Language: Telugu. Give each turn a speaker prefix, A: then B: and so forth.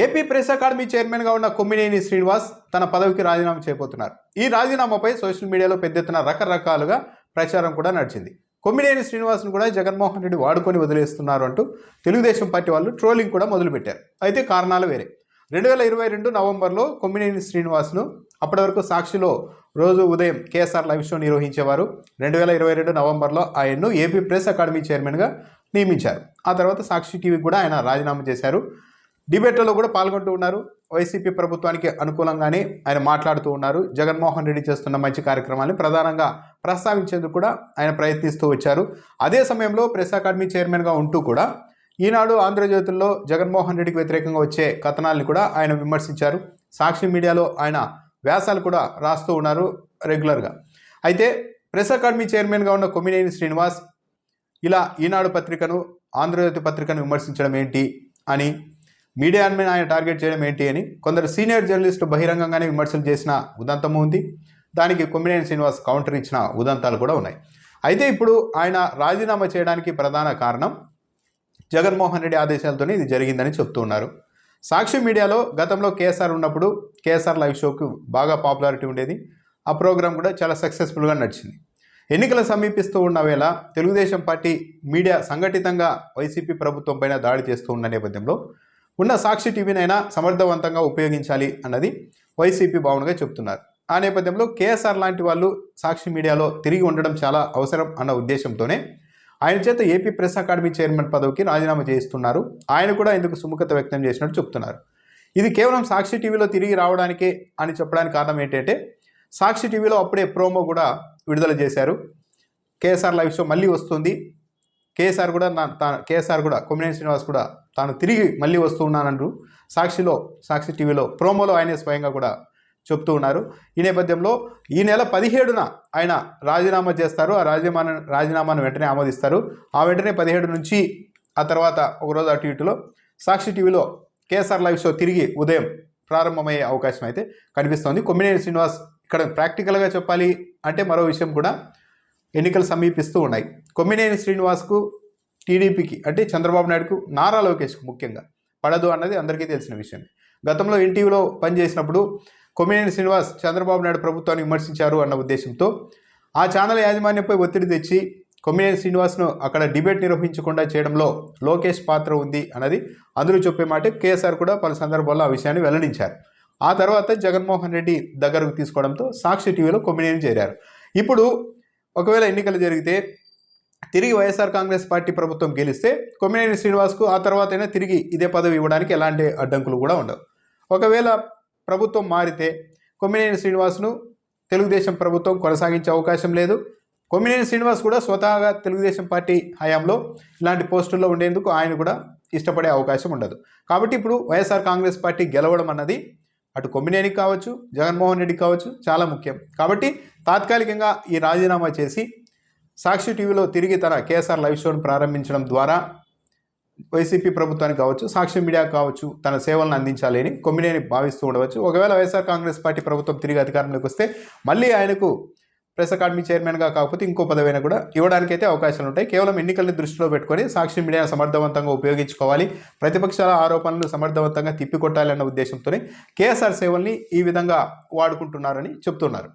A: ఏపీ ప్రెస్ అకాడమీ చైర్మన్గా ఉన్న కొమ్మినేని శ్రీనివాస్ తన పదవికి రాజీనామా చేయబోతున్నారు. ఈ రాజీనామాపై సోషల్ మీడియాలో పెద్ద ఎత్తున రకరకాలుగా ప్రచారం కూడా నడిచింది. కొమ్మినేని శ్రీనివాస్ను కూడా జగన్మోహన్ రెడ్డి వాడుకొని వదిలేస్తున్నారు అంటూ తెలుగుదేశం పార్టీ వాళ్ళు ట్రోలింగ్ కూడా మొదలుపెట్టారు. అయితే కారణాలు వేరే. 2022 నవంబర్లో కొమ్మినేని శ్రీనివాస్ను అప్పటి వరకు సాక్షిలో రోజు ఉదయం కేఎస్ఆర్ లైవ్ షో నిర్వహించేవారు. 2022 నవంబర్లో ఆయన్ను ఏపీ ప్రెస్ అకాడమీ చైర్మన్గా నియమించారు. ఆ తర్వాత సాక్షి టీవీకి కూడా ఆయన రాజీనామా చేశారు. డిబేట్లలో కూడా పాల్గొంటూ ఉన్నారు. వైసీపీ ప్రభుత్వానికి అనుకూలంగానే ఆయన మాట్లాడుతూ ఉన్నారు. జగన్మోహన్ రెడ్డి చేస్తున్న మంచి కార్యక్రమాన్ని ప్రధానంగా ప్రస్తావించేందుకు కూడా ఆయన ప్రయత్నిస్తూ వచ్చారు. అదే సమయంలో ప్రెస్ అకాడమీ చైర్మన్గా ఉంటూ కూడా ఈనాడు ఆంధ్రజ్యోతుల్లో జగన్మోహన్ రెడ్డికి వ్యతిరేకంగా వచ్చే కథనాల్ని కూడా ఆయన విమర్శించారు. సాక్షి మీడియాలో ఆయన వ్యాసాలు కూడా రాస్తూ ఉన్నారు రెగ్యులర్గా. అయితే ప్రెస్ అకాడమీ చైర్మన్గా ఉన్న కొమ్మినేని శ్రీనివాస్ ఇలా ఈనాడు పత్రికను, ఆంధ్రజ్యోతి పత్రికను విమర్శించడం ఏంటి అని, మీడియాని ఆయన టార్గెట్ చేయడం ఏంటి అని కొందరు సీనియర్ జర్నలిస్టు బహిరంగంగానే విమర్శలు చేసిన ఉదంతము ఉంది. దానికి కొమ్మినేని శ్రీనివాస్ కౌంటర్ ఇచ్చిన ఉదంతాలు కూడా ఉన్నాయి. అయితే ఇప్పుడు ఆయన రాజీనామా చేయడానికి ప్రధాన కారణం జగన్మోహన్ రెడ్డి ఆదేశాలతోనే ఇది జరిగిందని చెప్తున్నారు. సాక్షి మీడియాలో గతంలో కేఎస్ఆర్ ఉన్నప్పుడు కేఎస్ఆర్ లైవ్ షోకు బాగా పాపులారిటీ ఉండేది. ఆ ప్రోగ్రాం కూడా చాలా సక్సెస్ఫుల్గా నడిచింది. ఎన్నికలు సమీపిస్తూ ఉన్న వేళ తెలుగుదేశం పార్టీ మీడియా సంఘటితంగా వైసీపీ ప్రభుత్వం పైన దాడి చేస్తూ ఉన్న నేపథ్యంలో ఉన్న సాక్షి టీవీనైనా సమర్థవంతంగా ఉపయోగించాలి అన్నది వైసీపీ భావనగా చెప్తున్నారు. ఆ నేపథ్యంలో కేఎస్ఆర్ లాంటి వాళ్ళు సాక్షి మీడియాలో తిరిగి ఉండడం చాలా అవసరం అన్న ఉద్దేశంతోనే ఆయన చేత ఏపీ ప్రెస్ అకాడమీ చైర్మన్ పదవికి రాజీనామా చేయిస్తున్నారు. ఆయన కూడా ఇందుకు సుముఖత వ్యక్తం చేసినట్టు చెప్తున్నారు. ఇది కేవలం సాక్షి టీవీలో తిరిగి రావడానికే అని చెప్పడానికి కారణం ఏంటంటే, సాక్షి టీవీలో అప్పుడే ప్రోమో కూడా విడుదల చేశారు. కేఎస్ఆర్ లైవ్ షో మళ్ళీ వస్తుంది, కేఎస్ఆర్ కూడా కొమ్మినేని శ్రీనివాస్ కూడా తాను తిరిగి మళ్ళీ వస్తూ ఉన్నానంటూ సాక్షి టీవీలో ప్రోమోలో ఆయనే స్వయంగా కూడా చెప్తూ ఉన్నారు. ఈ నేపథ్యంలో ఈ నెల 17న ఆయన రాజీనామా చేస్తారు. ఆ రాజీనామాను వెంటనే ఆమోదిస్తారు. ఆ వెంటనే 17 నుంచి ఆ తర్వాత ఒకరోజు అటు ఇటులో సాక్షి టీవీలో కేఎస్ఆర్ లైవ్ షో తిరిగి ఉదయం ప్రారంభమయ్యే అవకాశం అయితే కనిపిస్తోంది. కొమ్మినేని శ్రీనివాస్ ఇక్కడ ప్రాక్టికల్గా చెప్పాలి అంటే మరో విషయం కూడా, ఎన్నికలు సమీపిస్తూ ఉన్నాయి. కొమ్మినేని శ్రీనివాస్కు, టీడీపీకి అంటే చంద్రబాబు నాయుడుకు, నారా లోకేష్కు ముఖ్యంగా పడదు అన్నది అందరికీ తెలిసిన విషయం. గతంలో ఎన్టీవీలో పనిచేసినప్పుడు కొమ్మినేని శ్రీనివాస్ చంద్రబాబు నాయుడు ప్రభుత్వాన్ని విమర్శించారు అన్న ఉద్దేశంతో ఆ ఛానల్ యాజమాన్యంపై ఒత్తిడి తెచ్చి కొమ్మినేని శ్రీనివాస్ను అక్కడ డిబేట్ నిర్వహించకుండా చేయడంలో లోకేష్ పాత్ర ఉంది అన్నది అందరూ చెప్పే మాట. కేఎస్ఆర్ కూడా పలు సందర్భాల్లో ఆ విషయాన్ని వెల్లడించారు. ఆ తర్వాత జగన్మోహన్ రెడ్డి దగ్గరకు తీసుకోవడంతో సాక్షి టీవీలో కొమ్మినేని చేరారు. ఇప్పుడు ఒకవేళ ఎన్నికలు జరిగితే తిరిగి వైఎస్ఆర్ కాంగ్రెస్ పార్టీ ప్రభుత్వం గెలిస్తే కొమ్మినేని శ్రీనివాస్కు ఆ తర్వాతైనా తిరిగి ఇదే పదవి ఇవ్వడానికి ఎలాంటి అడ్డంకులు కూడా ఉండవు. ఒకవేళ ప్రభుత్వం మారితే కొమ్మినేని శ్రీనివాస్ను తెలుగుదేశం ప్రభుత్వం కొనసాగించే అవకాశం లేదు. కొమ్మినేని శ్రీనివాస్ కూడా స్వతహాగా తెలుగుదేశం పార్టీ హయాంలో ఇలాంటి పోస్టుల్లో ఉండేందుకు ఆయన కూడా ఇష్టపడే అవకాశం ఉండదు. కాబట్టి ఇప్పుడు వైఎస్ఆర్ కాంగ్రెస్ పార్టీ గెలవడం అన్నది అటు కొమ్మినేనికి కావచ్చు, జగన్మోహన్ రెడ్డికి కావచ్చు చాలా ముఖ్యం. కాబట్టి తాత్కాలికంగా ఈ రాజీనామా చేసి సాక్షి టీవీలో తిరిగి తన కేఎస్ఆర్ లైవ్ షోను ప్రారంభించడం ద్వారా వైసీపీ ప్రభుత్వానికి కావచ్చు, సాక్షి మీడియా కావచ్చు తన సేవలను అందించాలి అని కొమ్మినేని భావిస్తూ ఉండవచ్చు. ఒకవేళ వైఎస్ఆర్ కాంగ్రెస్ పార్టీ ప్రభుత్వం తిరిగి అధికారంలోకి వస్తే మళ్ళీ ఆయనకు ప్రెస్ అకాడమీ చైర్మన్గా కాకపోతే ఇంకో పదవైనా కూడా ఇవ్వడానికైతే అవకాశాలు ఉంటాయి. కేవలం ఎన్నికల్ని దృష్టిలో పెట్టుకొని సాక్షి మీడియాను సమర్థవంతంగా ఉపయోగించుకోవాలి, ప్రతిపక్షాల ఆరోపణలు సమర్థవంతంగా తిప్పికొట్టాలన్న ఉద్దేశంతోనే కేఎస్ఆర్ సేవల్ని ఈ విధంగా వాడుకుంటున్నారని చెప్తున్నారు.